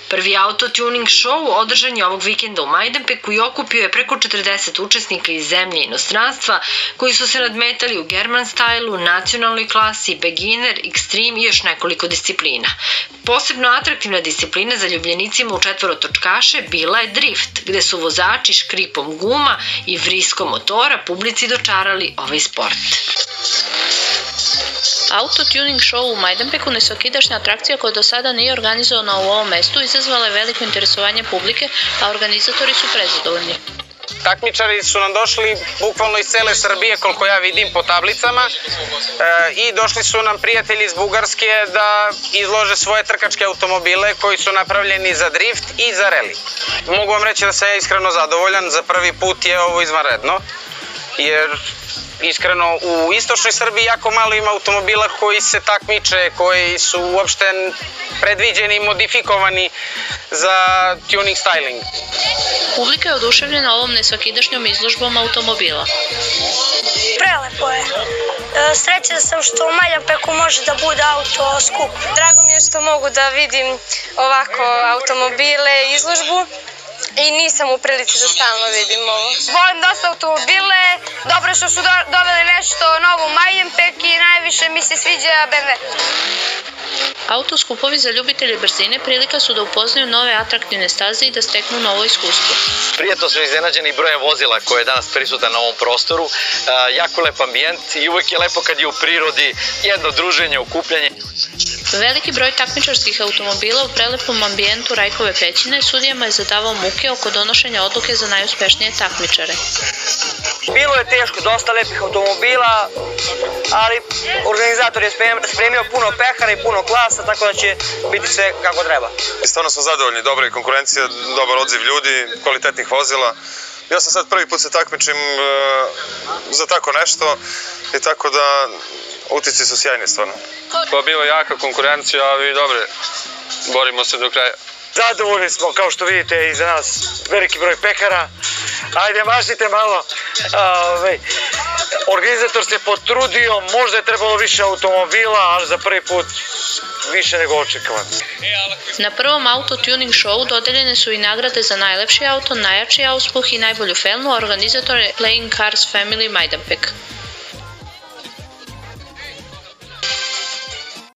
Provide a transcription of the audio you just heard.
Prvi auto-tuning show održan je ovog vikenda u Majdanpeku i okupio je preko 40 učesnika iz zemlje i inostranstva koji su se nadmetali u German stylu, nacionalnoj klasi, beginner, extreme i još nekoliko disciplina. Posebno atraktivna disciplina za ljubljenicima u četvorotočkaše bila je drift, gde su vozači škripom guma i vriskom motora publici dočarali ovaj sport. Auto-tuning show u Majdanpeku nesvakidašnja atrakcija koja do sada nije organizovana u ovom mestu izazvala je veliko interesovanje publike, a organizatori su prezadovoljni. Takmičari su nam došli bukvalno iz cele Srbije, koliko ja vidim po tablicama, i došli su nam prijatelji iz Bugarske da izlože svoje trkačke automobile koji su napravljeni za drift i za reli. Mogu vam reći da sam ja iskreno zadovoljan, za prvi put je ovo izvanredno, jer iskreno u istočnoj Srbiji jako malo ima automobila koji se takmiče, koji su uopšte predviđeni i modifikovani za tuning styling. Publika je oduševljena ovom nesvakidašnjom izložbom automobila. Prelepo je. Srećan sam što u Majdanpeku može da bude auto skup. Drago mi je što mogu da vidim ovako automobile, izložbu. I nisam u prilici da stalno vidim ovo. Volim dosta automobile, dobro što su doveli nešto novo u Majdanpek i najviše mi se sviđa BMW. Autoskupovi za ljubitelje brzine prilika su da upoznaju nove atraktivne staze i da steknu novo iskustvo. Prijetno smo iznenađeni brojem vozila koje je danas prisutan na ovom prostoru. Jako lep ambijent i uvek je lepo kad je u prirodi jedno druženje, okupljanje. Veliki broj takmičarskih automobila u prelepom ambijentu Rajkove pećine sudijama je zadavao muke oko donošenja odluke za najuspešnije takmičare. Bilo je teško, dosta lepih automobila, ali organizator je spremio puno pehara i puno klasa, tako da će biti sve kako treba. Stvarno smo zadovoljni, dobra je konkurencija, dobar odziv ljudi, kvalitetnih vozila. Ja sam sad prvi put se takmičim za tako nešto i tako da utisci su sjajni stvarno. Pa bila jaka konkurencija, a vi dobre, borimo se do kraja. Zadovoljni smo, kao što vidite, iza nas veliki broj pekara. Ajde, mašite malo. Organizator se potrudio, možda je trebalo više automobila, ali za prvi put više nego očekovan. Na prvom auto-tuning showu dodeljene su i nagrade za najlepši auto, najjači auspuh i najbolju felnu, a organizator je Playing Cars Family Majdanpek.